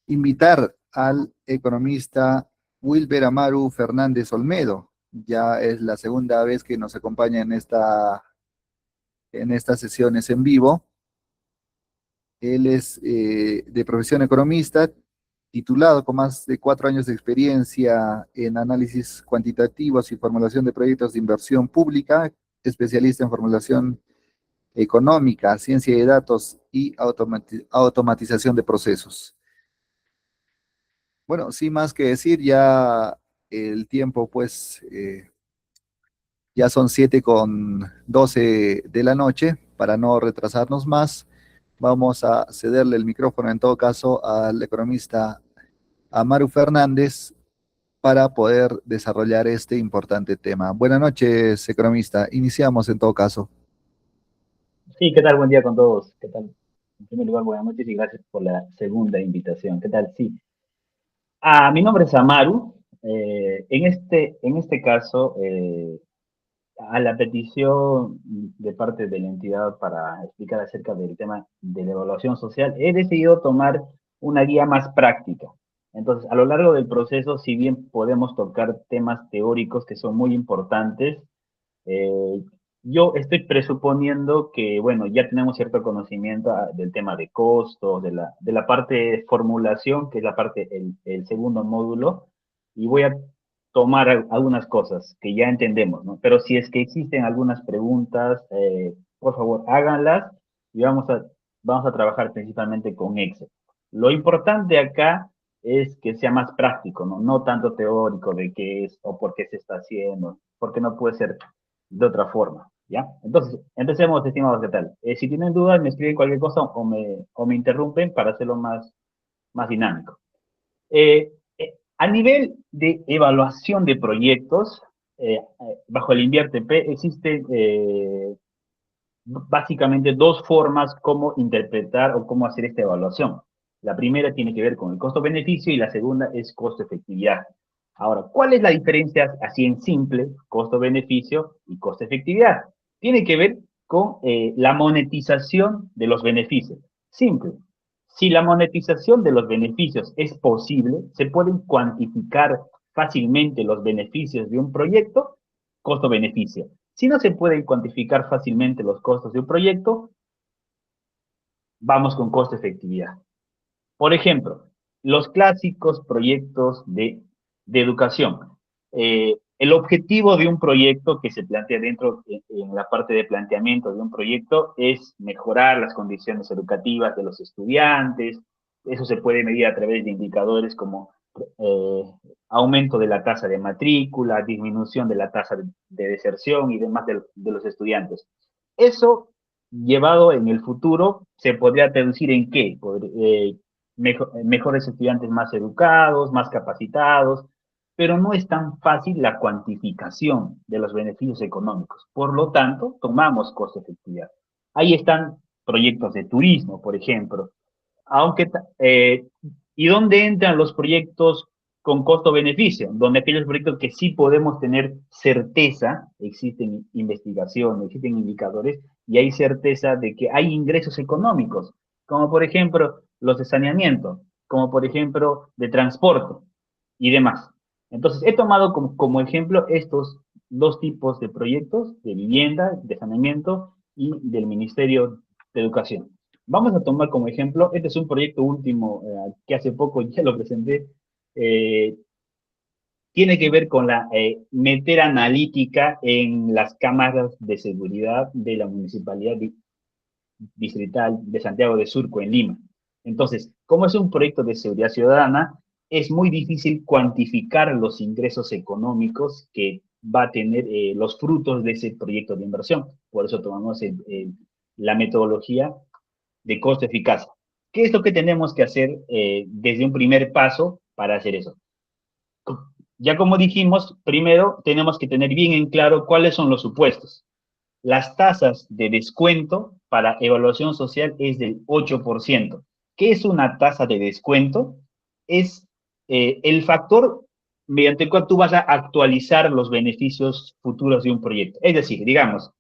invitar al economista Wilber Amaru Fernández Olmedo. Ya es la segunda vez que nos acompaña en estas sesiones en vivo. Él es de profesión economista, titulado con más de 4 años de experiencia en análisis cuantitativos y formulación de proyectos de inversión pública, especialista en formulación económica, ciencia de datos y automatización de procesos. Bueno, sin más que decir, ya el tiempo, pues, ya son 7:12 de la noche. Para no retrasarnos más, vamos a cederle el micrófono en todo caso al economista Amaru Fernández para poder desarrollar este importante tema. Buenas noches, economista. Iniciamos en todo caso. Sí, ¿qué tal? Buen día con todos. ¿Qué tal? En primer lugar, buenas noches y gracias por la segunda invitación. ¿Qué tal? Sí. Mi nombre es Amaru. En este caso, a la petición de parte de la entidad para explicar acerca del tema de la evaluación social, he decidido tomar una guía más práctica. Entonces, a lo largo del proceso, si bien podemos tocar temas teóricos que son muy importantes, eh, yo estoy presuponiendo que, bueno, ya tenemos cierto conocimiento del tema de costos, de la parte de formulación, que es la parte, el segundo módulo, y voy a tomar algunas cosas que ya entendemos, ¿no? Pero si es que existen algunas preguntas, por favor, háganlas y vamos a trabajar principalmente con Excel. Lo importante acá es que sea más práctico, ¿no? No tanto teórico de qué es o por qué se está haciendo, porque no puede ser de otra forma, ¿ya? Entonces, empecemos, estimados, ¿qué tal? Si tienen dudas, me escriben cualquier cosa o me interrumpen para hacerlo más dinámico. A nivel de evaluación de proyectos, bajo el INVIERTE-P existen básicamente dos formas como interpretar o cómo hacer esta evaluación. La primera tiene que ver con el costo-beneficio y la segunda es costo-efectividad. Ahora, ¿cuál es la diferencia así en simple, costo-beneficio y costo-efectividad? Tiene que ver con la monetización de los beneficios. Simple. Si la monetización de los beneficios es posible, se pueden cuantificar fácilmente los beneficios de un proyecto, costo-beneficio. Si no se pueden cuantificar fácilmente los costos de un proyecto, vamos con costo-efectividad. Por ejemplo, los clásicos proyectos de educación. El objetivo de un proyecto que se plantea dentro, en la parte de planteamiento de un proyecto, es mejorar las condiciones educativas de los estudiantes. Eso se puede medir a través de indicadores como aumento de la tasa de matrícula, disminución de la tasa de deserción y demás de los estudiantes. Eso, llevado en el futuro, se podría traducir en qué? Mejores estudiantes más educados, más capacitados, pero no es tan fácil la cuantificación de los beneficios económicos. Por lo tanto, tomamos costo-efectividad. Ahí están proyectos de turismo, por ejemplo. Aunque, ¿y dónde entran los proyectos con costo-beneficio? Donde aquellos proyectos que sí podemos tener certeza, existen investigaciones, existen indicadores, y hay certeza de que hay ingresos económicos, como por ejemplo los de saneamiento, como por ejemplo de transporte y demás. Entonces, he tomado como ejemplo estos dos tipos de proyectos, de vivienda, de saneamiento y del Ministerio de Educación. Vamos a tomar como ejemplo, este es un proyecto último que hace poco ya lo presenté, tiene que ver con la meter analítica en las cámaras de seguridad de la Municipalidad Distrital de Santiago de Surco, en Lima. Entonces, como es un proyecto de seguridad ciudadana, es muy difícil cuantificar los ingresos económicos que va a tener los frutos de ese proyecto de inversión. Por eso tomamos la metodología de costo eficacia. ¿Qué es lo que tenemos que hacer desde un primer paso para hacer eso? Ya como dijimos, primero tenemos que tener bien en claro cuáles son los supuestos. Las tasas de descuento para evaluación social es del 8%. ¿Qué es una tasa de descuento? Es el factor mediante el cual tú vas a actualizar los beneficios futuros de un proyecto. Es decir, digamos,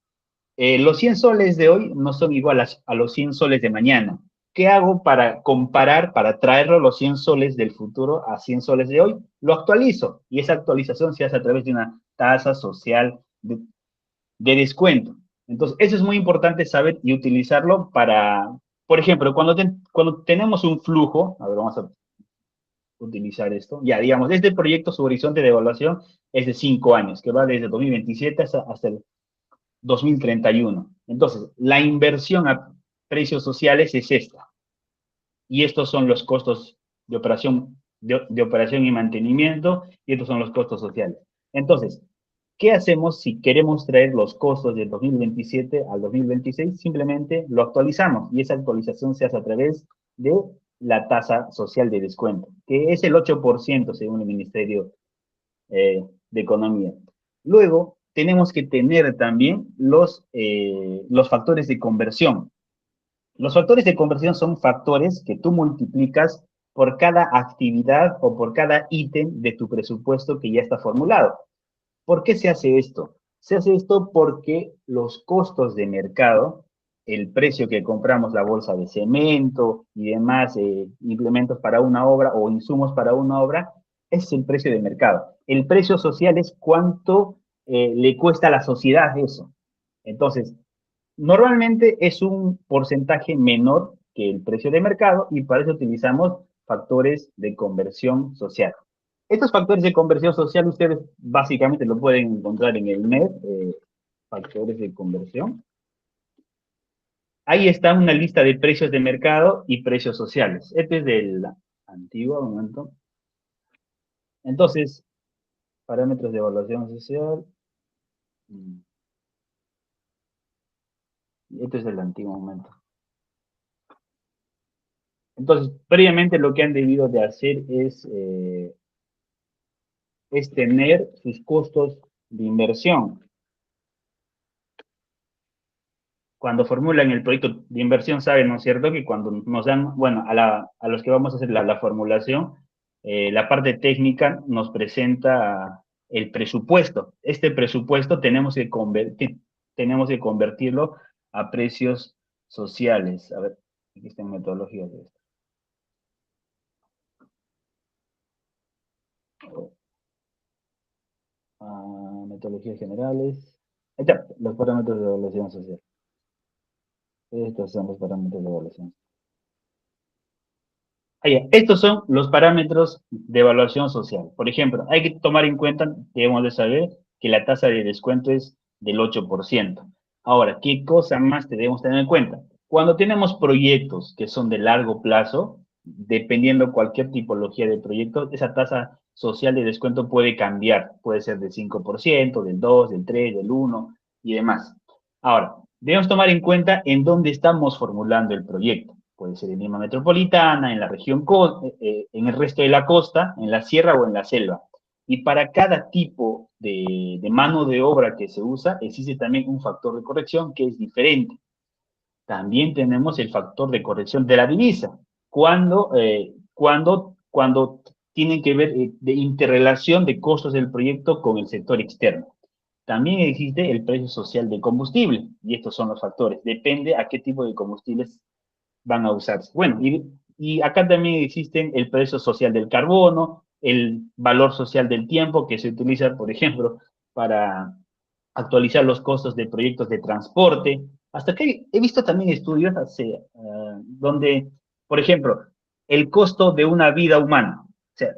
los 100 soles de hoy no son iguales a los 100 soles de mañana. ¿qué hago para comparar, para traerlo los 100 soles del futuro a 100 soles de hoy? Lo actualizo, y esa actualización se hace a través de una tasa social de descuento. Entonces, eso es muy importante saber y utilizarlo para, por ejemplo, cuando tenemos un flujo, a ver, vamos a utilizar esto, ya digamos, este proyecto, su horizonte de evaluación es de 5 años, que va desde 2027 hasta el 2031. Entonces, la inversión a precios sociales es esta, y estos son los costos de operación y mantenimiento, y estos son los costos sociales. Entonces, ¿qué hacemos si queremos traer los costos del 2027 al 2026? Simplemente lo actualizamos, y esa actualización se hace a través de la tasa social de descuento, que es el 8% según el Ministerio de Economía. Luego, tenemos que tener también los factores de conversión. Los factores de conversión son factores que tú multiplicas por cada actividad o por cada ítem de tu presupuesto que ya está formulado. ¿Por qué se hace esto? Se hace esto porque los costos de mercado, el precio que compramos la bolsa de cemento y demás implementos para una obra o insumos para una obra, es el precio de mercado. El precio social es cuánto le cuesta a la sociedad eso. Entonces, normalmente es un porcentaje menor que el precio de mercado y para eso utilizamos factores de conversión social. Estos factores de conversión social ustedes básicamente lo pueden encontrar en el net, factores de conversión. Ahí está una lista de precios de mercado y precios sociales. Este es del antiguo momento. Entonces, parámetros de evaluación social. Este es del antiguo momento. Entonces, previamente lo que han debido de hacer es tener sus costos de inversión. Cuando formulan el proyecto de inversión saben, ¿no es cierto?, que cuando nos dan, bueno, a los que vamos a hacer la formulación, la parte técnica nos presenta el presupuesto. Este presupuesto tenemos que convertirlo a precios sociales. A ver, aquí está en metodología de esto. Metodologías generales. Ahí está, los parámetros de evaluación social. Estos son los parámetros de evaluación. Estos son los parámetros de evaluación social. Por ejemplo, hay que tomar en cuenta, debemos de saber que la tasa de descuento es del 8%. Ahora, ¿qué cosa más debemos tener en cuenta? Cuando tenemos proyectos que son de largo plazo, dependiendo cualquier tipología de proyecto, esa tasa social de descuento puede cambiar. Puede ser del 5%, del 2%, del 3%, del 1% y demás. Ahora, debemos tomar en cuenta en dónde estamos formulando el proyecto. Puede ser en Lima Metropolitana, en la región, en el resto de la costa, en la sierra o en la selva. Y para cada tipo de mano de obra que se usa, existe también un factor de corrección que es diferente. También tenemos el factor de corrección de la divisa, cuando tienen que ver de interrelación de costos del proyecto con el sector externo. También existe el precio social del combustible, y estos son los factores. Depende a qué tipo de combustibles van a usarse. Bueno, y acá también existen el precio social del carbono, el valor social del tiempo que se utiliza, por ejemplo, para actualizar los costos de proyectos de transporte. Hasta que he visto también estudios donde, por ejemplo, el costo de una vida humana. O sea,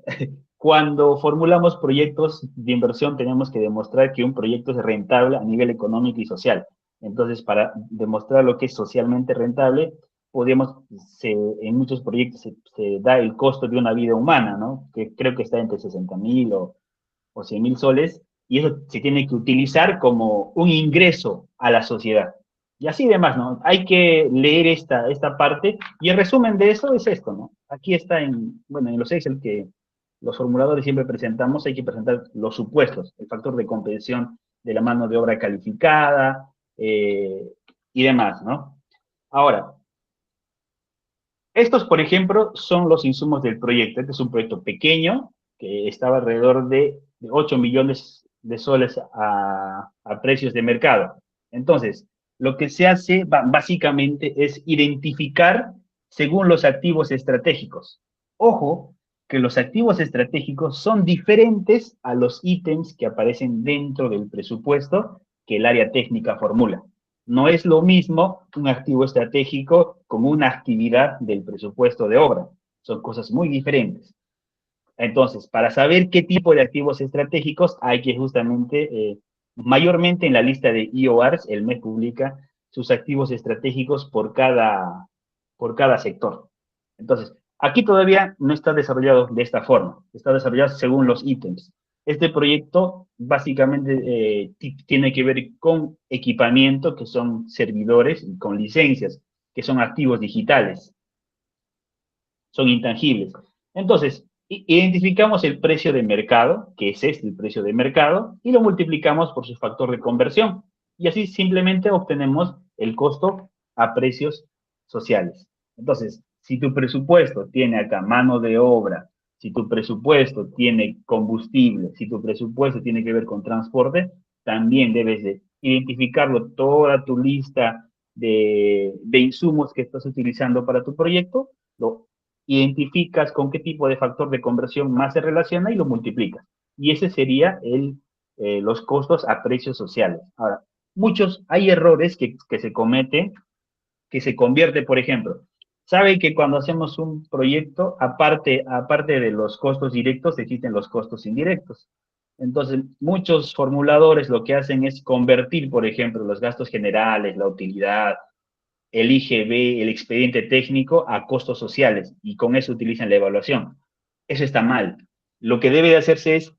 cuando formulamos proyectos de inversión tenemos que demostrar que un proyecto es rentable a nivel económico y social. Entonces, para demostrar lo que es socialmente rentable, en muchos proyectos se da el costo de una vida humana, ¿no? Que creo que está entre 60.000 o 100.000 soles, y eso se tiene que utilizar como un ingreso a la sociedad. Y así demás, ¿no? Hay que leer esta parte, y el resumen de eso es esto, ¿no? Aquí está bueno, en los Excel que los formuladores siempre presentamos, hay que presentar los supuestos, el factor de compensación de la mano de obra calificada, y demás, ¿no? Ahora, estos, por ejemplo, son los insumos del proyecto. Este es un proyecto pequeño, que estaba alrededor de 8 millones de soles a precios de mercado. Entonces, lo que se hace básicamente es identificar según los activos estratégicos. Ojo, que los activos estratégicos son diferentes a los ítems que aparecen dentro del presupuesto que el área técnica formula. No es lo mismo un activo estratégico como una actividad del presupuesto de obra. Son cosas muy diferentes. Entonces, para saber qué tipo de activos estratégicos hay que justamente, mayormente en la lista de EORs, el MES publica sus activos estratégicos por cada sector. Entonces, aquí todavía no está desarrollado de esta forma, está desarrollado según los ítems. Este proyecto básicamente tiene que ver con equipamiento, que son servidores, y con licencias, que son activos digitales, son intangibles. Entonces, identificamos el precio de mercado, que es este el precio de mercado, y lo multiplicamos por su factor de conversión. Y así simplemente obtenemos el costo a precios sociales. Entonces, si tu presupuesto tiene acá mano de obra, si tu presupuesto tiene combustible, si tu presupuesto tiene que ver con transporte, también debes de identificarlo toda tu lista de insumos que estás utilizando para tu proyecto, lo identificas con qué tipo de factor de conversión más se relaciona y lo multiplicas. Y ese sería los costos a precios sociales. Ahora, hay errores que se cometen, que se convierte, por ejemplo, sabe que cuando hacemos un proyecto, aparte de los costos directos, existen los costos indirectos. Entonces, muchos formuladores lo que hacen es convertir, por ejemplo, los gastos generales, la utilidad, el IGB, el expediente técnico, a costos sociales, y con eso utilizan la evaluación. Eso está mal. Lo que debe de hacerse es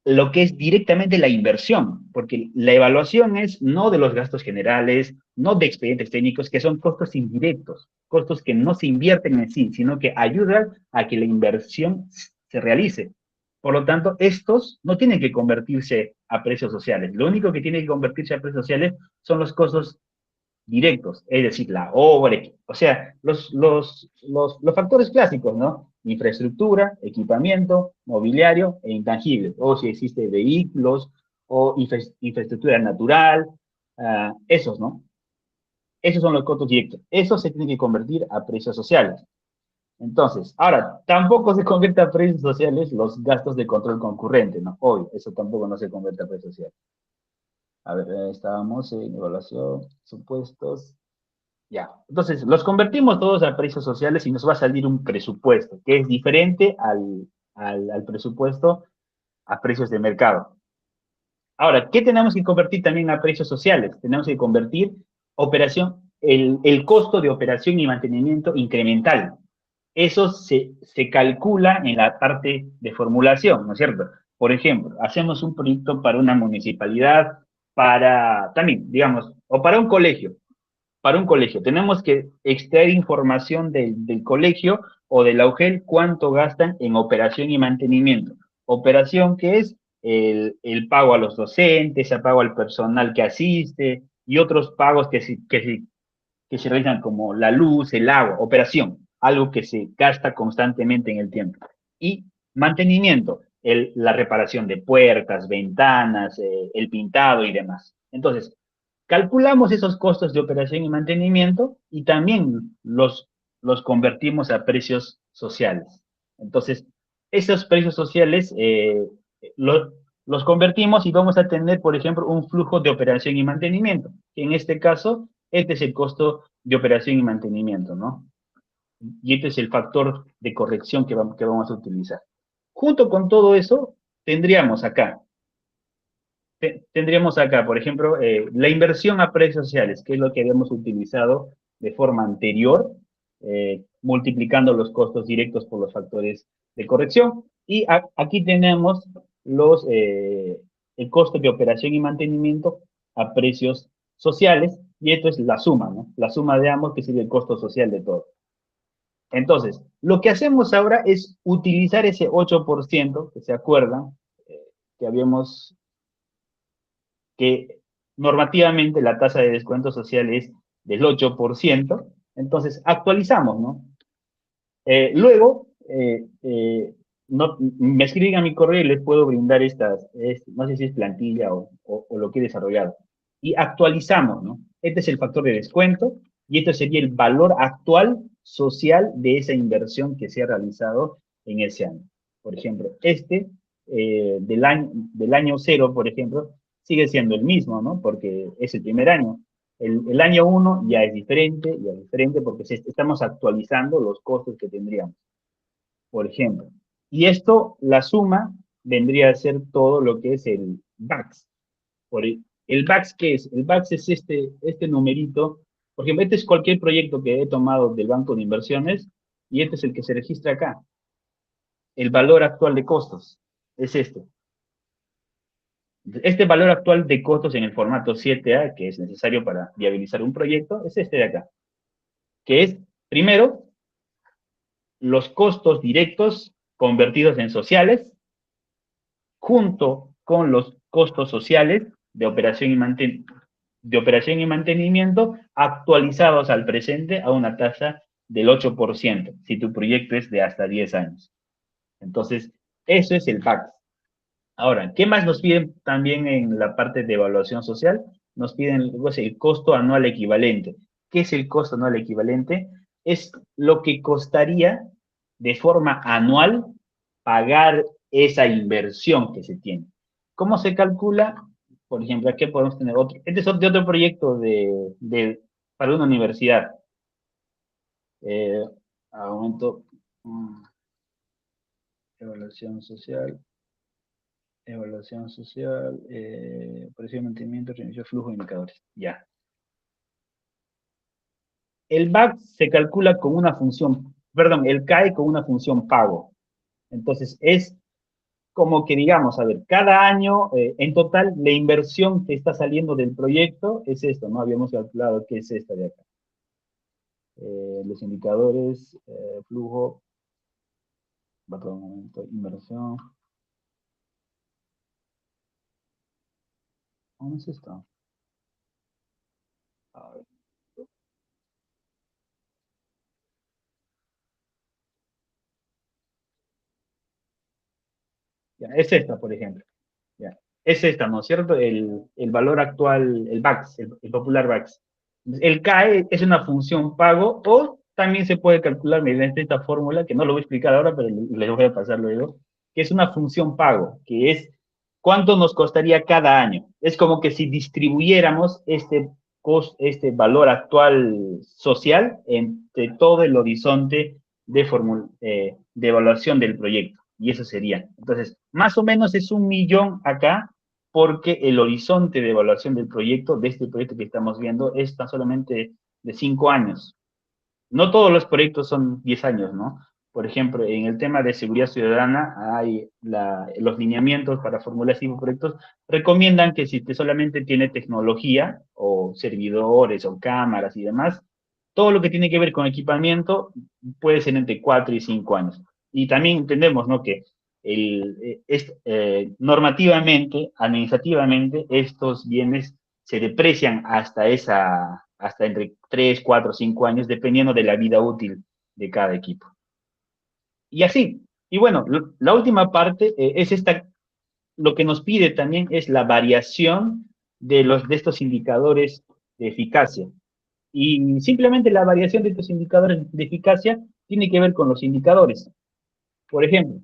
lo que es directamente la inversión, porque la evaluación es no de los gastos generales, no de expedientes técnicos, que son costos indirectos, costos que no se invierten en sí, sino que ayudan a que la inversión se realice. Por lo tanto, estos no tienen que convertirse a precios sociales. Lo único que tiene que convertirse a precios sociales son los costos directos, es decir, la obra, o sea, los factores clásicos, ¿no? Infraestructura, equipamiento, mobiliario e intangibles, o si existe vehículos o infraestructura natural, esos, ¿no? Esos son los costos directos. Eso se tiene que convertir a precios sociales. Entonces, ahora, tampoco se convierte a precios sociales los gastos de control concurrente, ¿no? Hoy, eso tampoco no se convierte a precios sociales. A ver, estábamos en evaluación, supuestos. Ya, entonces los convertimos todos a precios sociales y nos va a salir un presupuesto que es diferente al presupuesto a precios de mercado. Ahora, ¿qué tenemos que convertir también a precios sociales? Tenemos que convertir el costo de operación y mantenimiento incremental. Eso se calcula en la parte de formulación, ¿no es cierto? Por ejemplo, hacemos un proyecto para una municipalidad, también, digamos, o para un colegio. Tenemos que extraer información del colegio o de la UGEL cuánto gastan en operación y mantenimiento. Operación que es el pago a los docentes, el pago al personal que asiste y otros pagos que se realizan como la luz, el agua, operación, algo que se gasta constantemente en el tiempo. Y mantenimiento, la reparación de puertas, ventanas, el pintado y demás. Entonces, calculamos esos costos de operación y mantenimiento y también los convertimos a precios sociales. Entonces, esos precios sociales los convertimos y vamos a tener, por ejemplo, un flujo de operación y mantenimiento. En este caso, este es el costo de operación y mantenimiento, ¿no? Y este es el factor de corrección que vamos a utilizar. Junto con todo eso, tendríamos acá, por ejemplo, la inversión a precios sociales, que es lo que habíamos utilizado de forma anterior, multiplicando los costos directos por los factores de corrección. Y aquí tenemos el costo de operación y mantenimiento a precios sociales, y esto es la suma, ¿no? La suma de ambos, que sería el costo social de todo. Entonces, lo que hacemos ahora es utilizar ese 8%, que se acuerdan, que habíamos que normativamente la tasa de descuento social es del 8%, entonces actualizamos, ¿no? Luego, me escriben a mi correo y les puedo brindar no sé si es plantilla o lo que he desarrollado. Y actualizamos, ¿no? Este es el factor de descuento y este sería el valor actual social de esa inversión que se ha realizado en ese año. Por ejemplo, del año cero, por ejemplo, sigue siendo el mismo, ¿no? Porque es el primer año. El año 1 ya es diferente porque estamos actualizando los costos que tendríamos, por ejemplo. Y esto, la suma, vendría a ser todo lo que es el BAX. ¿El BAX qué es? El BAX es este numerito. Por ejemplo, este es cualquier proyecto que he tomado del banco de inversiones y este es el que se registra acá. El valor actual de costos es este. Este valor actual de costos en el formato 7A, que es necesario para viabilizar un proyecto, es este de acá, que es, primero, los costos directos convertidos en sociales, junto con los costos sociales de operación y mantenimiento actualizados al presente a una tasa del 8%, si tu proyecto es de hasta 10 años. Entonces, eso es el PAX. Ahora, ¿qué más nos piden también en la parte de evaluación social? Nos piden pues, el costo anual equivalente. ¿Qué es el costo anual equivalente? Es lo que costaría de forma anual pagar esa inversión que se tiene. ¿Cómo se calcula? Por ejemplo, aquí podemos tener otro. Este es de otro proyecto para una universidad. Aumento, evaluación social. Evaluación social, precio de mantenimiento, reinicio, flujo de indicadores. Ya. El BAC se calcula con una función, perdón, el CAE con una función pago. Entonces, es como que digamos, a ver, cada año, en total, la inversión que está saliendo del proyecto es esto, ¿no? Habíamos calculado que es esta de acá. Los indicadores, flujo, va por un momento, inversión. ¿Dónde es esto? A ver. Ya, es esta, por ejemplo. Ya. Es esta, ¿no es cierto? El valor actual, el BAX, el popular BAX. El CAE es una función pago o también se puede calcular mediante esta fórmula, que no lo voy a explicar ahora, pero les voy a pasar luego, que es una función pago, que es cuánto nos costaría cada año. Es como que si distribuyéramos este valor actual social entre todo el horizonte de evaluación del proyecto. Y eso sería. Entonces, más o menos es 1.000.000 acá, porque el horizonte de evaluación del proyecto, de este proyecto que estamos viendo, es tan solamente de 5 años. No todos los proyectos son 10 años, ¿no? Por ejemplo, en el tema de seguridad ciudadana, los lineamientos para formular este tipo de proyectos recomiendan que si usted solamente tiene tecnología o servidores o cámaras y demás, todo lo que tiene que ver con equipamiento puede ser entre 4 y 5 años. Y también entendemos, ¿no? Que normativamente, administrativamente, estos bienes se deprecian hasta entre 3, 4, 5 años, dependiendo de la vida útil de cada equipo. Y así. Y bueno, la última parte es esta, lo que nos pide también es la variación de estos indicadores de eficacia. Y simplemente la variación de estos indicadores de eficacia tiene que ver con los indicadores. Por ejemplo,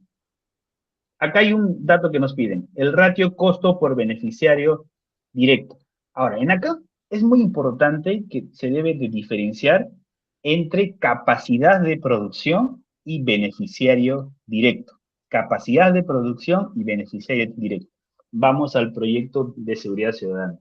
acá hay un dato que nos piden, el ratio costo por beneficiario directo. Ahora, en acá es muy importante que se debe de diferenciar entre capacidad de producción y beneficiario directo. Capacidad de producción y beneficiario directo. Vamos al proyecto de seguridad ciudadana.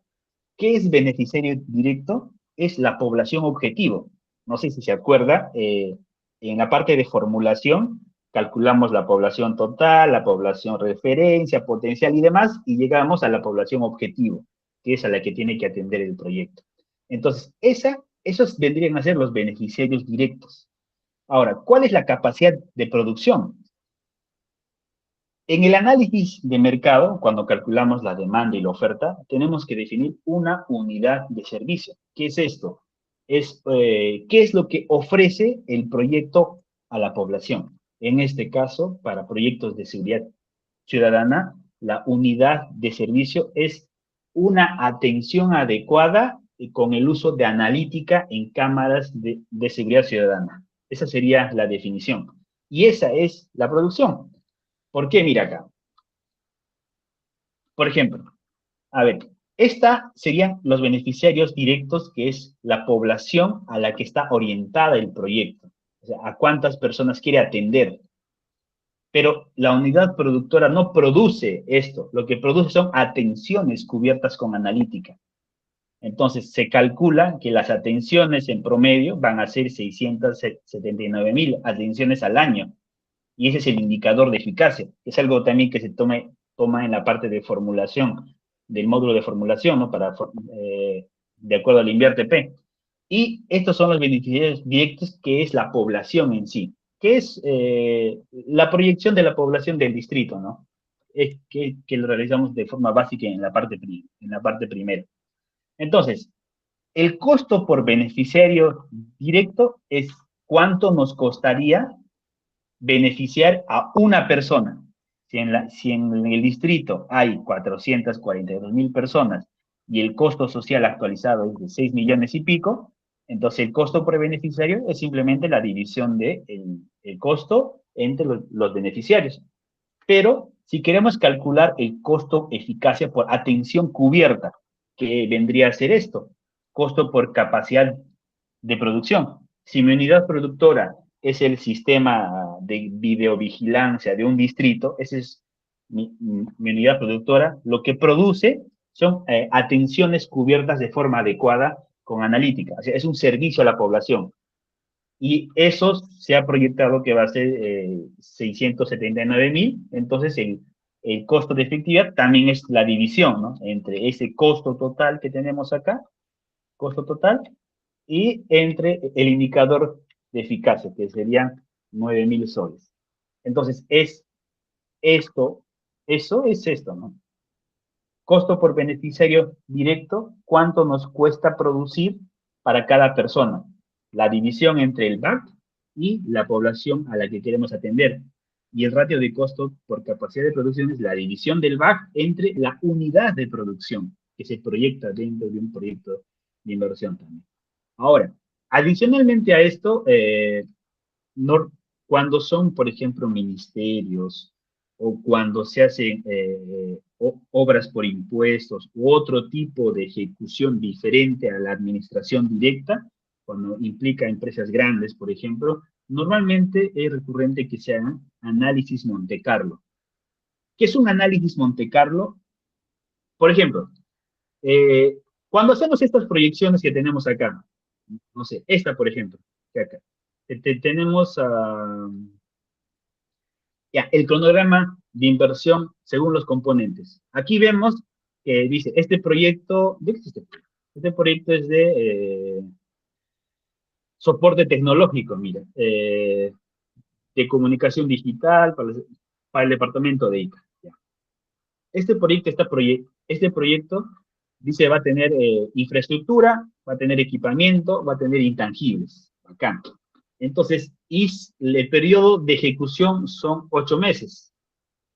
¿Qué es beneficiario directo? Es la población objetivo. No sé si se acuerda, en la parte de formulación calculamos la población total, la población referencia, potencial y demás, y llegamos a la población objetivo, que es a la que tiene que atender el proyecto. Entonces, esos vendrían a ser los beneficiarios directos. Ahora, ¿cuál es la capacidad de producción? En el análisis de mercado, cuando calculamos la demanda y la oferta, tenemos que definir una unidad de servicio. ¿Qué es esto? ¿Qué es lo que ofrece el proyecto a la población? En este caso, para proyectos de seguridad ciudadana, la unidad de servicio es una atención adecuada con el uso de analítica en cámaras de seguridad ciudadana. Esa sería la definición. Y esa es la producción. ¿Por qué? Mira acá. Por ejemplo, a ver, esta serían los beneficiarios directos, que es la población a la que está orientada el proyecto. O sea, a cuántas personas quiere atender. Pero la unidad productora no produce esto. Lo que produce son atenciones cubiertas con analítica. Entonces, se calcula que las atenciones en promedio van a ser 679.000 atenciones al año. Y ese es el indicador de eficacia. Es algo también que se toma en la parte de formulación, del módulo de formulación, ¿no? De acuerdo al INVIERTE-P. Y estos son los beneficiarios directos, que es la población en sí, que es la proyección de la población del distrito, ¿no? Es que lo realizamos de forma básica en la parte primera. Entonces, el costo por beneficiario directo es cuánto nos costaría beneficiar a una persona. Si en el distrito hay 442.000 personas y el costo social actualizado es de 6 millones y pico, entonces el costo por beneficiario es simplemente la división del el costo entre los beneficiarios. Pero si queremos calcular el costo eficacia por atención cubierta, ¿qué vendría a ser esto? Costo por capacidad de producción. Si mi unidad productora es el sistema de videovigilancia de un distrito, esa es mi unidad productora, lo que produce son atenciones cubiertas de forma adecuada con analítica. O sea, es un servicio a la población. Y eso se ha proyectado que va a ser 679.000, entonces el costo de efectividad también es la división, ¿no? Entre ese costo total que tenemos acá, costo total, y entre el indicador de eficacia, que serían 9.000 soles. Entonces, eso es esto, ¿no? Costo por beneficiario directo, cuánto nos cuesta producir para cada persona. La división entre el BAC y la población a la que queremos atender. Y el ratio de costo por capacidad de producción es la división del BAC entre la unidad de producción que se proyecta dentro de un proyecto de inversión también. Ahora, adicionalmente a esto, no, cuando son, por ejemplo, ministerios o cuando se hacen obras por impuestos u otro tipo de ejecución diferente a la administración directa, cuando implica empresas grandes, por ejemplo, normalmente es recurrente que se hagan análisis Monte Carlo. ¿Qué es un análisis Monte Carlo? Por ejemplo, eh, cuando hacemos estas proyecciones que tenemos acá, no sé, esta, por ejemplo, que acá, tenemos ya, el cronograma de inversión según los componentes. Aquí vemos que dice, este proyecto, ¿de qué es este proyecto? Este proyecto es de soporte tecnológico, mira, de comunicación digital para el departamento de ICA. Ya. Este proyecto dice va a tener infraestructura, va a tener equipamiento, va a tener intangibles. Bacán. Entonces, el periodo de ejecución son 8 meses.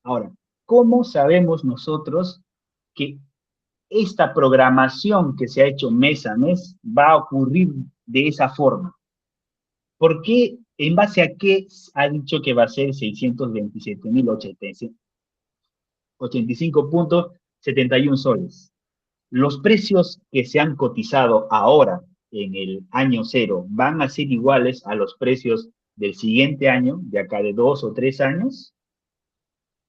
Ahora, ¿cómo sabemos nosotros que esta programación que se ha hecho mes a mes va a ocurrir de esa forma? ¿Por qué, en base a qué ha dicho que va a ser 627.085.71 soles? Los precios que se han cotizado ahora en el año cero van a ser iguales a los precios del siguiente año, de acá de 2 o 3 años.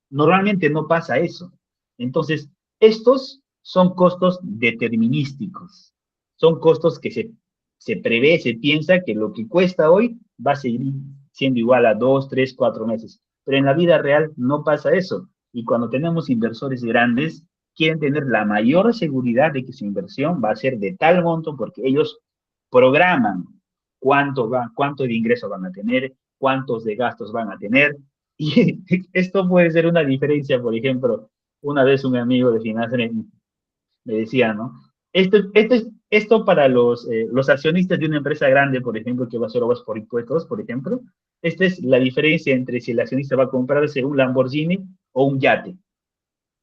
Normalmente no pasa eso. Entonces, estos son costos determinísticos. Son costos que se prevé, se piensa que lo que cuesta hoy va a seguir siendo igual a 2, 3, 4 meses. Pero en la vida real no pasa eso. Y cuando tenemos inversores grandes, quieren tener la mayor seguridad de que su inversión va a ser de tal monto porque ellos programan cuánto de ingresos van a tener, cuántos de gastos van a tener, y esto puede ser una diferencia. Por ejemplo, una vez un amigo de finanzas me decía, ¿no? Esto para los accionistas de una empresa grande, por ejemplo, que va a hacer obras por impuestos, por ejemplo, esta es la diferencia entre si el accionista va a comprarse un Lamborghini o un yate.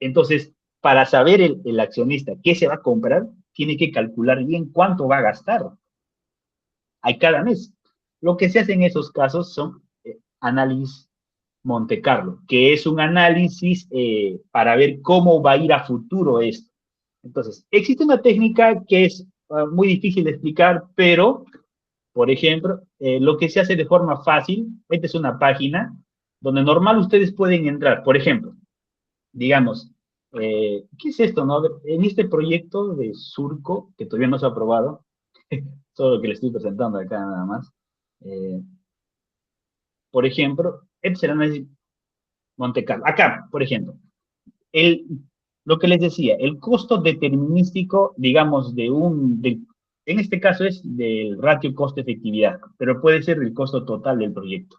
Entonces, para saber el accionista qué se va a comprar, tiene que calcular bien cuánto va a gastar a cada mes. Lo que se hace en esos casos son análisis Monte Carlo, que es un análisis para ver cómo va a ir a futuro esto. Entonces, existe una técnica que es muy difícil de explicar, pero, por ejemplo, lo que se hace de forma fácil, esta es una página donde normal ustedes pueden entrar. Por ejemplo, digamos, ¿qué es esto, no? En este proyecto de Surco, que todavía no se ha aprobado, solo lo que le estoy presentando acá nada más, eh, por ejemplo, este es el análisis Monte Carlo. Acá, por ejemplo, el, lo que les decía, el costo determinístico, digamos, en este caso es del ratio costo-efectividad, pero puede ser el costo total del proyecto.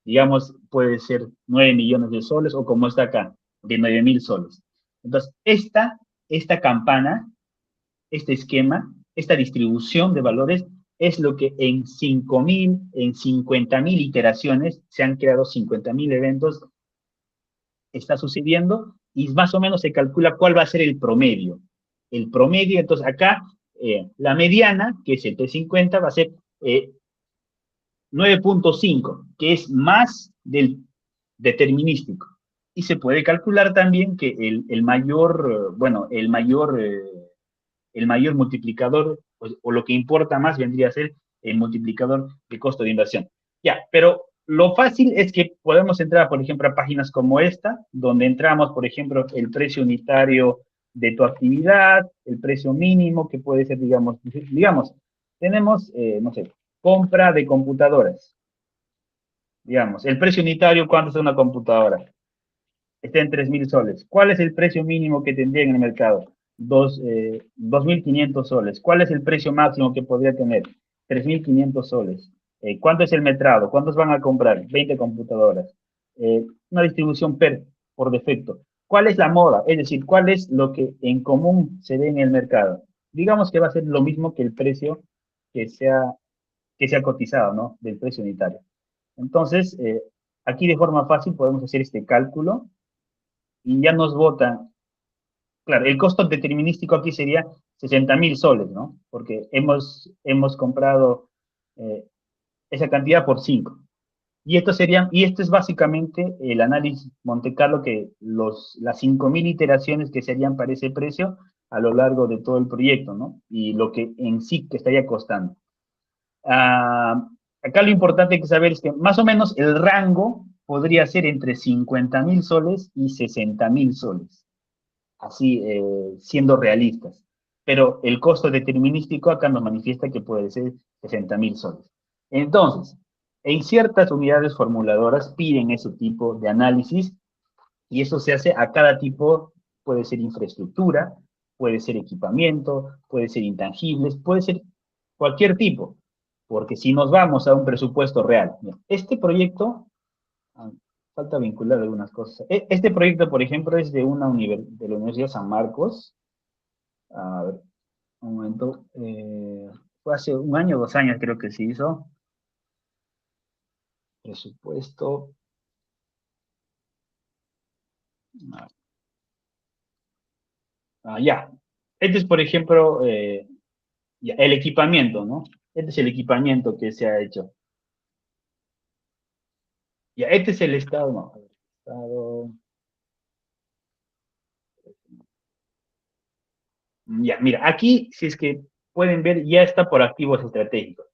Digamos, puede ser 9 millones de soles o como está acá, de 9.000 soles. Entonces, esta campana, este esquema, esta distribución de valores es lo que en 5.000, en 50.000 iteraciones, se han creado 50.000 eventos, está sucediendo y más o menos se calcula cuál va a ser el promedio. El promedio, entonces acá, la mediana, que es el T50, va a ser 9.5, que es más del determinístico. Y se puede calcular también que el mayor, bueno, el mayor multiplicador, o lo que importa más vendría a ser el multiplicador de costo de inversión. Ya, pero lo fácil es que podemos entrar, por ejemplo, a páginas como esta, donde entramos, por ejemplo, el precio unitario de tu actividad, el precio mínimo, que puede ser, digamos, tenemos, no sé, compra de computadoras. Digamos, el precio unitario, ¿cuánto es una computadora? Está en 3.000 soles. ¿Cuál es el precio mínimo que tendría en el mercado? 2.500 soles. ¿Cuál es el precio máximo que podría tener? 3.500 soles. ¿Cuánto es el metrado? ¿Cuántos van a comprar? 20 computadoras. Una distribución por defecto. ¿Cuál es la moda? Es decir, ¿cuál es lo que en común se ve en el mercado? Digamos que va a ser lo mismo que el precio que sea cotizado, ¿no? Del precio unitario. Entonces, aquí de forma fácil podemos hacer este cálculo y ya nos botan. Claro, el costo determinístico aquí sería 60.000 soles, ¿no? Porque hemos comprado eh, esa cantidad por 5. Y esto es básicamente el análisis Monte Carlo, que las 5.000 iteraciones que serían para ese precio a lo largo de todo el proyecto, ¿no? Y lo que en sí que estaría costando. Ah, acá lo importante que saber es que más o menos el rango podría ser entre 50.000 soles y 60.000 soles, así siendo realistas. Pero el costo determinístico acá nos manifiesta que puede ser 60.000 soles. Entonces, en ciertas unidades formuladoras piden ese tipo de análisis y eso se hace a cada tipo, puede ser infraestructura, puede ser equipamiento, puede ser intangibles, puede ser cualquier tipo, porque si nos vamos a un presupuesto real, este proyecto, falta vincular algunas cosas. Este proyecto, por ejemplo, es de de la Universidad San Marcos. A ver, un momento. Fue hace un año, 2 años creo que se hizo. Presupuesto. Ya. Este es, por ejemplo, ya, el equipamiento, ¿no? Este es el equipamiento que se ha hecho. Ya, este es el estado, no, el estado. Ya, mira, aquí, si es que pueden ver, ya está por activos estratégicos.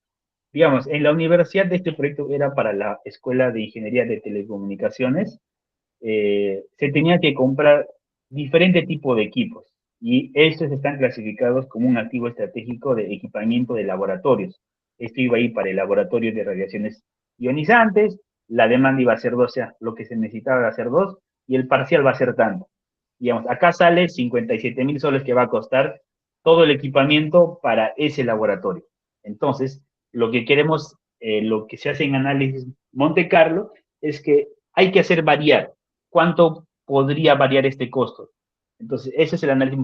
Digamos, en la universidad de este proyecto era para la Escuela de Ingeniería de Telecomunicaciones, se tenía que comprar diferente tipo de equipos y estos están clasificados como un activo estratégico de equipamiento de laboratorios. Esto iba a ir para el laboratorio de radiaciones ionizantes, la demanda iba a ser 2, o sea, lo que se necesitaba va a ser 2 y el parcial va a ser tanto. Digamos, acá sale 57.000 soles que va a costar todo el equipamiento para ese laboratorio. Entonces, lo que queremos, lo que se hace en análisis Monte Carlo, es que hay que hacer variar. ¿Cuánto podría variar este costo? Entonces, ese es el análisis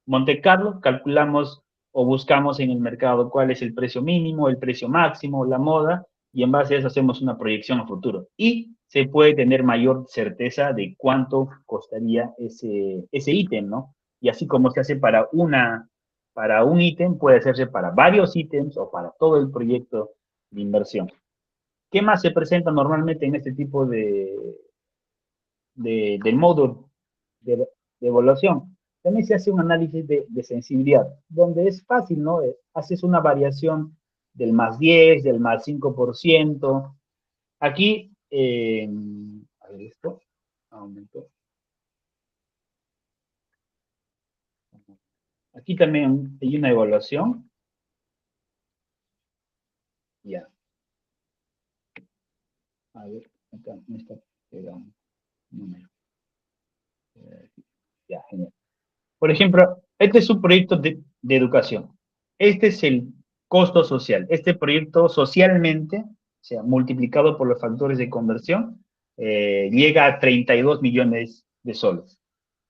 Monte Carlo. Calculamos o buscamos en el mercado cuál es el precio mínimo, el precio máximo, la moda, y en base a eso hacemos una proyección a futuro. Y se puede tener mayor certeza de cuánto costaría ese ítem, ¿no? Y así como se hace para un ítem, puede hacerse para varios ítems o para todo el proyecto inversión. ¿Qué más se presenta normalmente en este tipo de módulo de evaluación? También se hace un análisis de sensibilidad, donde es fácil, ¿no? Haces una variación del más 10, del más 5%. Aquí, a ver esto, aumentó. Aquí también hay una evaluación. Ya, a ver, acá me está pegando un número. Ya, genial. Por ejemplo, este es un proyecto de educación. Este es el costo social. Este proyecto socialmente, o sea, multiplicado por los factores de conversión, llega a 32 millones de soles.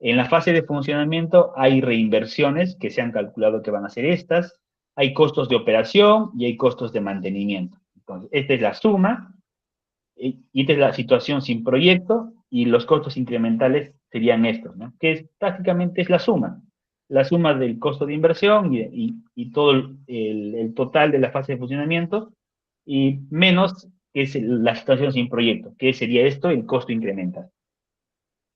En la fase de funcionamiento hay reinversiones que se han calculado que van a ser estas, hay costos de operación y hay costos de mantenimiento. Entonces, esta es la suma y esta es la situación sin proyecto y los costos incrementales serían estos, ¿no? Que es, prácticamente es la suma del costo de inversión y todo el total de la fase de funcionamiento y menos que es la situación sin proyecto, que sería esto, el costo incremental.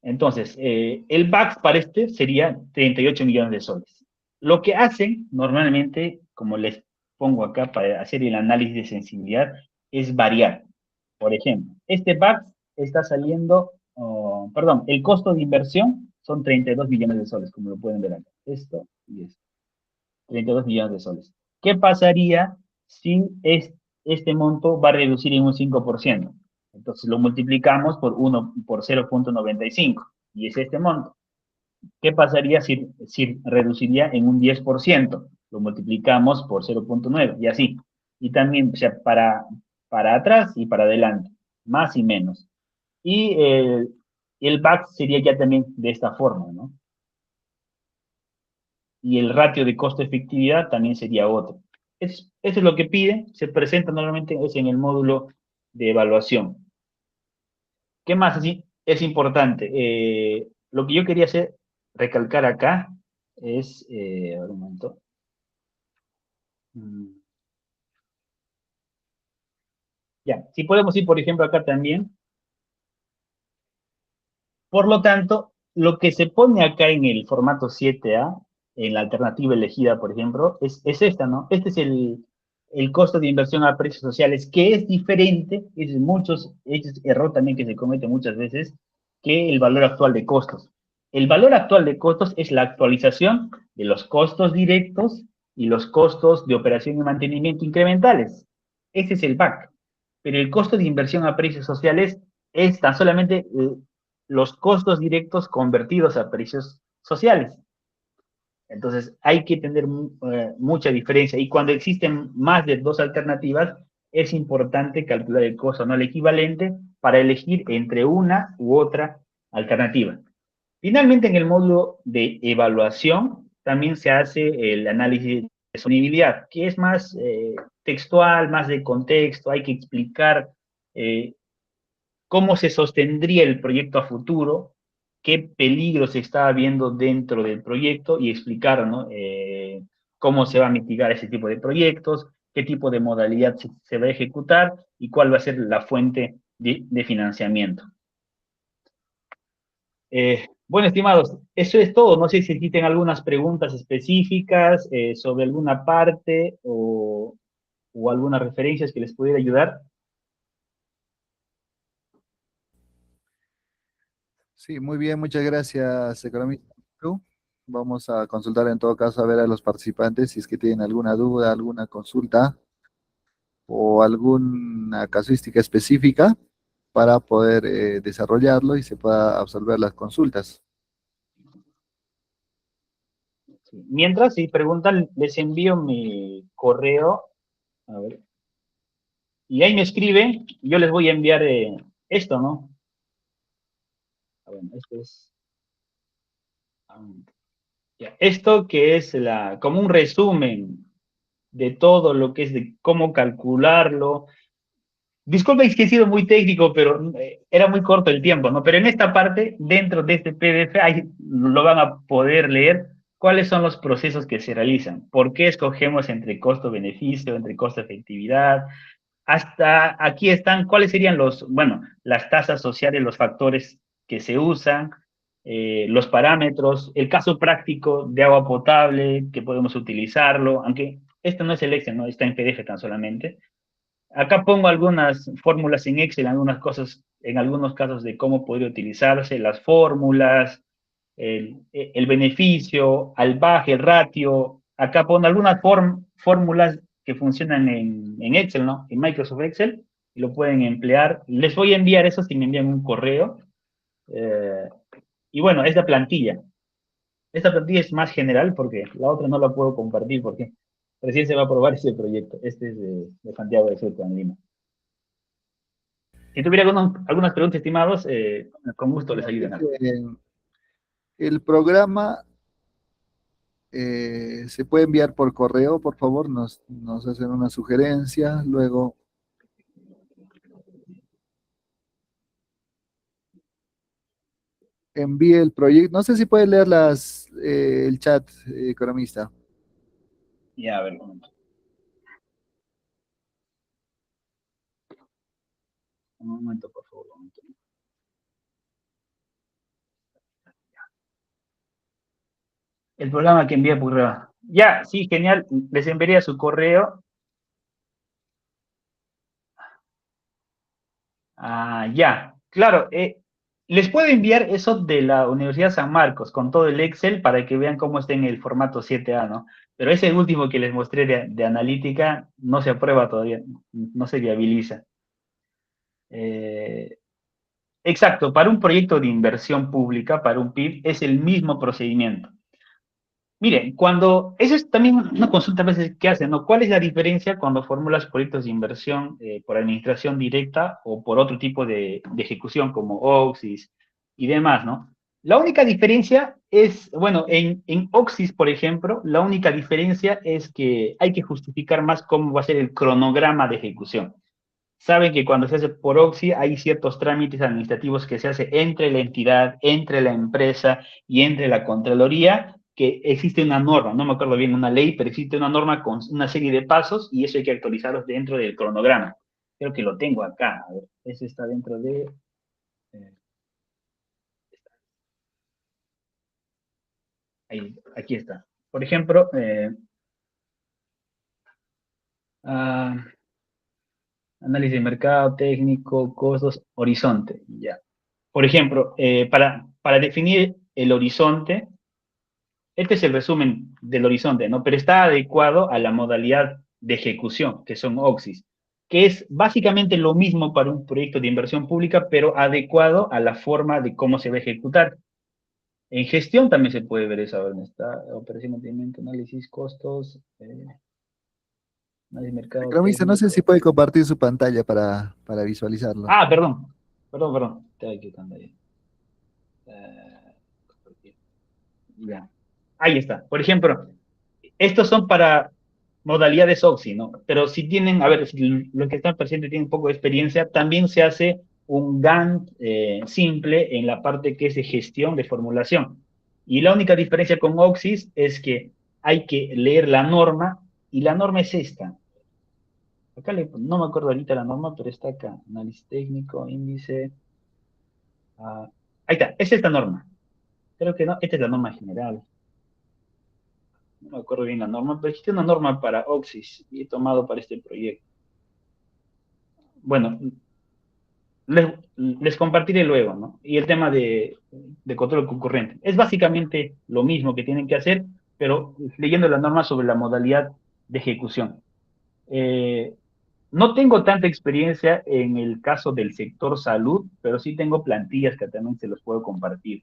Entonces, el BAC para este sería 38 millones de soles. Lo que hacen normalmente, como les pongo acá para hacer el análisis de sensibilidad, es variar. Por ejemplo, este BAC está saliendo, perdón, el costo de inversión son 32 millones de soles, como lo pueden ver acá. Esto y esto. 32 millones de soles. ¿Qué pasaría si este monto va a reducir en un 5%? Entonces lo multiplicamos por 1, por 0,95 y es este monto. ¿Qué pasaría si reduciría en un 10%? Lo multiplicamos por 0,9 y así. Y también, o sea, para atrás y para adelante, más y menos. Y el back sería ya también de esta forma, ¿no? Y el ratio de costo-efectividad también sería otro. Eso es lo que pide, se presenta normalmente es en el módulo de evaluación. ¿Qué más es importante? Lo que yo quería hacer, recalcar acá, es, a ver un momento. Mm, Ya, si podemos ir, por ejemplo, acá también. Por lo tanto, lo que se pone acá en el formato 7A, en la alternativa elegida, por ejemplo, es esta, ¿no? Este es el costo de inversión a precios sociales, que es diferente, es error también que se comete muchas veces, que el valor actual de costos. El valor actual de costos es la actualización de los costos directos y los costos de operación y mantenimiento incrementales. Ese es el BAC. Pero el costo de inversión a precios sociales es tan solamente los costos directos convertidos a precios sociales. Entonces, hay que tener mucha diferencia. Y cuando existen más de dos alternativas, es importante calcular el costo no equivalente para elegir entre una u otra alternativa. Finalmente, en el módulo de evaluación, también se hace el análisis de sostenibilidad, que es más textual, más de contexto, hay que explicar cómo se sostendría el proyecto a futuro, qué peligros se está viendo dentro del proyecto y explicar, ¿no? Cómo se va a mitigar ese tipo de proyectos, qué tipo de modalidad se va a ejecutar y cuál va a ser la fuente de financiamiento. Bueno, estimados, eso es todo. No sé si existen algunas preguntas específicas sobre alguna parte o algunas referencias que les pudiera ayudar. Sí, muy bien, muchas gracias, economista. Vamos a consultar en todo caso a ver a los participantes si es que tienen alguna duda, alguna consulta o alguna casuística específica para poder desarrollarlo y se pueda absolver las consultas. Sí. Mientras, si preguntan, les envío mi correo. A ver. Y ahí me escriben, yo les voy a enviar esto, ¿no? Bueno, esto es. Ya, esto que es como un resumen de todo lo que es de cómo calcularlo. Disculpen que he sido muy técnico, pero era muy corto el tiempo, ¿no? Pero en esta parte, dentro de este PDF, ahí lo van a poder leer cuáles son los procesos que se realizan, por qué escogemos entre costo-beneficio, entre costo-efectividad, hasta aquí están, ¿cuáles serían bueno, las tasas sociales, los factores que se usan, los parámetros, el caso práctico de agua potable, que podemos utilizarlo, aunque esto no es el Excel, ¿no? Está en PDF tan solamente. Acá pongo algunas fórmulas en Excel, algunas cosas, en algunos casos de cómo podría utilizarse, las fórmulas, el beneficio, al baje, el ratio. Acá pongo algunas fórmulas que funcionan en Excel, ¿no? En Microsoft Excel, y lo pueden emplear. Les voy a enviar eso si me envían un correo. Eh, y bueno, esta plantilla. Esta plantilla es más general porque la otra no la puedo compartir porque recién se va a aprobar este proyecto. Este es de Santiago de Ceuta, en Lima. Si tuviera algunas preguntas, estimados, con gusto les ayudan. El programa se puede enviar por correo, por favor, nos hacen una sugerencia, luego envíe el proyecto. No sé si puede leer el chat, economista. Ya, a ver, un momento. Un momento, por favor. Un momento. El programa que envía por correo. Ya, sí, genial. Les enviaría su correo. Ya, claro. Les puedo enviar eso de la Universidad San Marcos con todo el Excel para que vean cómo está en el formato 7A, ¿no? Pero ese último que les mostré de analítica no se aprueba todavía, no se viabiliza. Eh, exacto, para un proyecto de inversión pública, para un PIB, es el mismo procedimiento. Miren, eso es también una consulta a veces que hacen, ¿no? ¿Cuál es la diferencia cuando formulas proyectos de inversión por administración directa o por otro tipo de ejecución como OXIS y demás, ¿no? La única diferencia es, bueno, en OXIS, por ejemplo, la única diferencia es que hay que justificar más cómo va a ser el cronograma de ejecución. Saben que cuando se hace por OXI hay ciertos trámites administrativos que se hace entre la entidad, entre la empresa y entre la Contraloría, que existe una norma, no me acuerdo bien una ley, pero existe una norma con una serie de pasos y eso hay que actualizarlos dentro del cronograma. Creo que lo tengo acá. A ver, ese está dentro de... Eh, aquí está. Por ejemplo, ah, análisis de mercado, técnico, costos, horizonte. Ya. Por ejemplo, para definir el horizonte, este es el resumen del horizonte, ¿no? Pero está adecuado a la modalidad de ejecución, que son OXIS, que es básicamente lo mismo para un proyecto de inversión pública, pero adecuado a la forma de cómo se va a ejecutar. En gestión también se puede ver eso. ¿Dónde está? Operación, mantenimiento, análisis, costos, análisis, mercado Economista, no sé si técnico. puede compartir su pantalla para visualizarlo. Perdón. Te estoy equivocando ahí. Eh, ya. Ahí está. Por ejemplo, estos son para modalidades OXI, ¿no? Pero si tienen, a ver, si los que están presentes tienen un poco de experiencia, también se hace un Gantt simple en la parte que es de gestión de formulación. Y la única diferencia con OXIS es que hay que leer la norma y la norma es esta. Acá no me acuerdo ahorita la norma, pero está acá. Análisis técnico, índice. Ahí está, es esta norma. Creo que no, esta es la norma general. No me acuerdo bien la norma, pero existe una norma para OXIS y he tomado para este proyecto. Bueno, les compartiré luego, ¿no? Y el tema de control concurrente. Es básicamente lo mismo que tienen que hacer, pero leyendo la norma sobre la modalidad de ejecución. Eh, no tengo tanta experiencia en el caso del sector salud, pero sí tengo plantillas que también se los puedo compartir.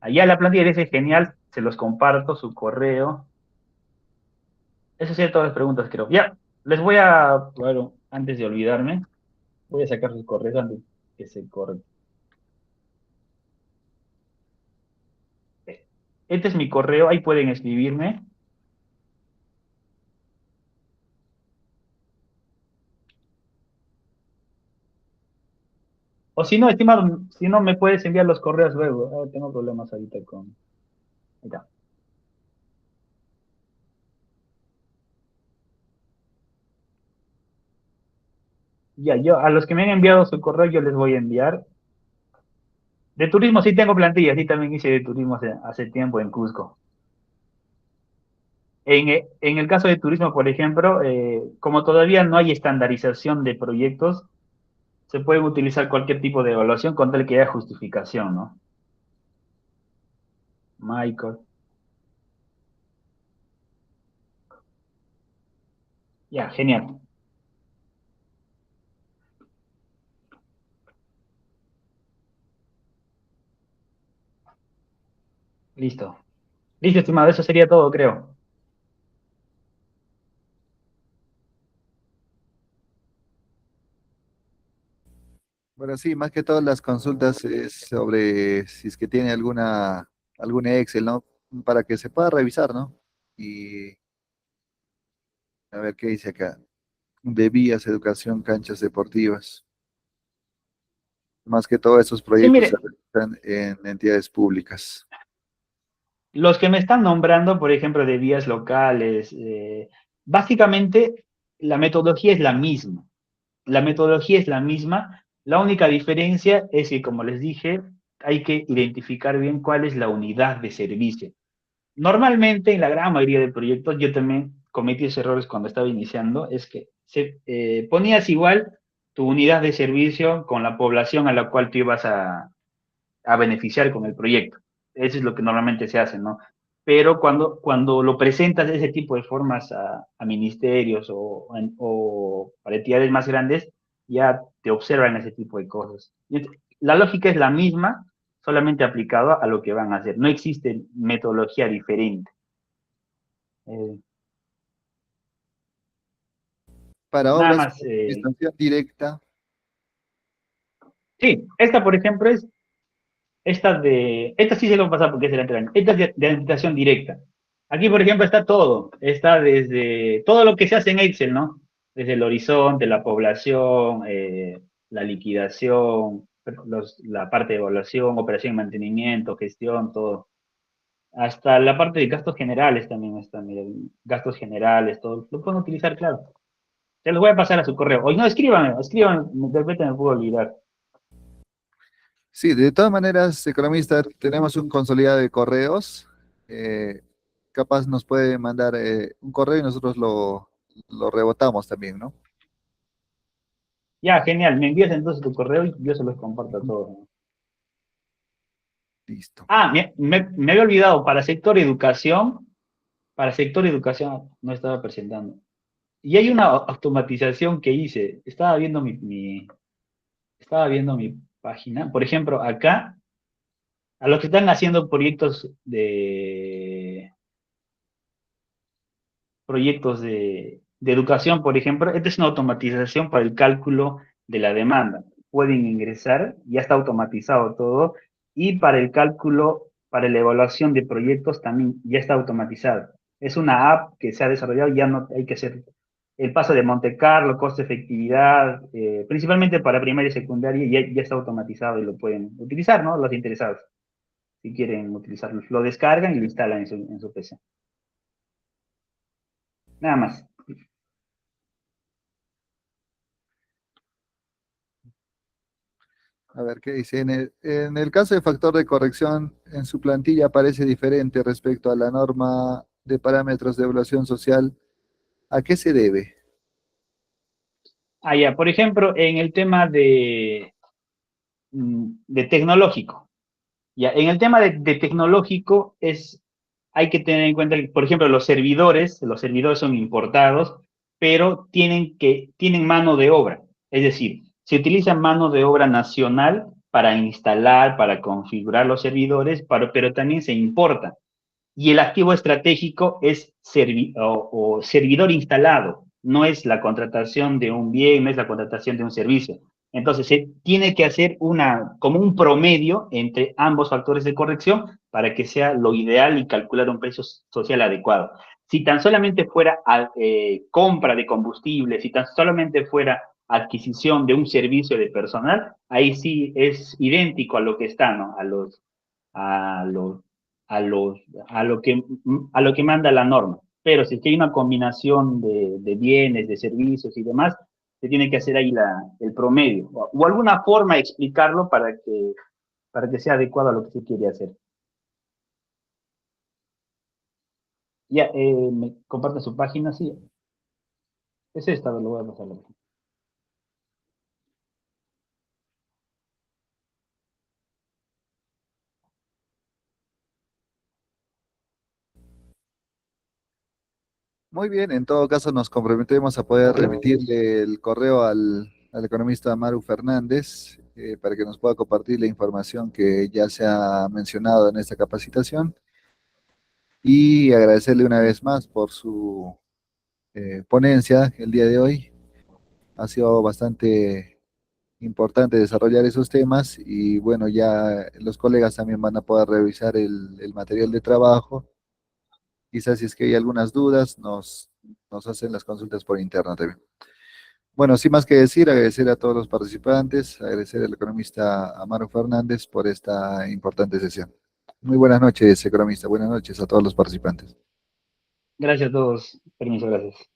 Allá la plantilla dice genial, se los comparto, su correo. Esas son todas las preguntas, creo. Ya, les voy a, bueno, antes de olvidarme, voy a sacar sus correos antes que se corte. Este es mi correo, ahí pueden escribirme. O si no, estimado, si no me puedes enviar los correos luego. Tengo problemas ahorita con... Ahí está. Ya, yo a los que me han enviado su correo, yo les voy a enviar. De turismo sí tengo plantilla, sí también hice de turismo hace tiempo en Cusco. En el caso de turismo, por ejemplo, como todavía no hay estandarización de proyectos, se puede utilizar cualquier tipo de evaluación con tal que haya justificación, ¿no? Michael. Ya, genial. Listo. Listo, estimado, eso sería todo, creo. Bueno, sí, más que todas las consultas es sobre si es que tiene algún Excel, ¿no? Para que se pueda revisar, ¿no? Y a ver qué dice acá. De vías, educación, canchas deportivas. Más que todos esos Sí, proyectos se mire, realizan en entidades públicas. los que me están nombrando, por ejemplo, de vías locales, básicamente la metodología es la misma. La metodología es la misma. La única diferencia es que, como les dije, hay que identificar bien cuál es la unidad de servicio. Normalmente, en la gran mayoría de proyectos, yo también cometí esos errores cuando estaba iniciando, es que ponías igual tu unidad de servicio con la población a la cual tú ibas a beneficiar con el proyecto. Eso es lo que normalmente se hace, ¿no? Pero cuando lo presentas de ese tipo de formas a ministerios o a entidades más grandes, ya te observan ese tipo de cosas. La lógica es la misma, solamente aplicado a lo que van a hacer. No existe metodología diferente. Eh, Para nada obras más. con administración directa, Sí, esta, por ejemplo, esta sí se lo voy a pasar porque es de la entrada. Esta es de administración directa. Aquí, por ejemplo, está todo. Está desde todo lo que se hace en Excel, ¿no? Desde el horizonte, la población, la liquidación, la parte de evaluación, operación y mantenimiento, gestión, todo. Hasta la parte de gastos generales también está, miren, gastos generales, todo. Lo pueden utilizar, claro. Se los voy a pasar a su correo. O no, escríbanme, de repente me puedo olvidar. sí, de todas maneras, economista, tenemos un consolidado de correos. eh, Capaz nos puede mandar un correo y nosotros lo rebotamos también, ¿no? Ya, genial. Me envías entonces tu correo y yo se los comparto a todos, ¿no? Listo. Ah, me había olvidado, para sector educación no estaba presentando. Y hay una automatización que hice. Estaba viendo mi página. Por ejemplo, acá, a los que están haciendo proyectos de educación, por ejemplo, esta es una automatización para el cálculo de la demanda. Pueden ingresar, ya está automatizado todo, y para el cálculo, para la evaluación de proyectos también ya está automatizado. Es una app que se ha desarrollado, ya no hay que hacer el paso de Monte Carlo, costo-efectividad, principalmente para primaria y secundaria, ya está automatizado y lo pueden utilizar, ¿no? Los interesados, si quieren utilizarlo, lo descargan y lo instalan en su PC. Nada más. A ver, ¿qué dice? En el caso de factor de corrección, en su plantilla aparece diferente respecto a la norma de parámetros de evaluación social. ¿A qué se debe? Ah, ya, por ejemplo, en el tema de tecnológico. Ya, en el tema de tecnológico hay que tener en cuenta que, por ejemplo, los servidores son importados, pero tienen mano de obra. Es decir, se utiliza mano de obra nacional para instalar, para configurar los servidores, pero también se importa. Y el activo estratégico es o servidor instalado, no es la contratación de un bien, no es la contratación de un servicio. Entonces, se tiene que hacer como un promedio entre ambos factores de corrección para que sea lo ideal y calcular un precio social adecuado. Si tan solamente fuera compra de combustible, si tan solamente fuera adquisición de un servicio de personal, ahí sí es idéntico a lo que está, ¿no? A los, a los, a lo que manda la norma. Pero si es que hay una combinación de bienes, de servicios y demás, se tiene que hacer ahí el promedio, o alguna forma de explicarlo para que sea adecuado a lo que se quiere hacer. Ya, me comparte su página, sí. Es esta, lo voy a pasar. Muy bien, en todo caso nos comprometemos a poder remitirle el correo al economista Maru Fernández para que nos pueda compartir la información que ya se ha mencionado en esta capacitación y agradecerle una vez más por su ponencia el día de hoy. Ha sido bastante importante desarrollar esos temas y bueno, ya los colegas también van a poder revisar el material de trabajo. Quizás si es que hay algunas dudas, nos hacen las consultas por interno también. Bueno, sin más que decir, agradecer a todos los participantes, agradecer al economista Amaro Fernández por esta importante sesión. Muy buenas noches, economista. Buenas noches a todos los participantes. Gracias a todos. Permiso, gracias.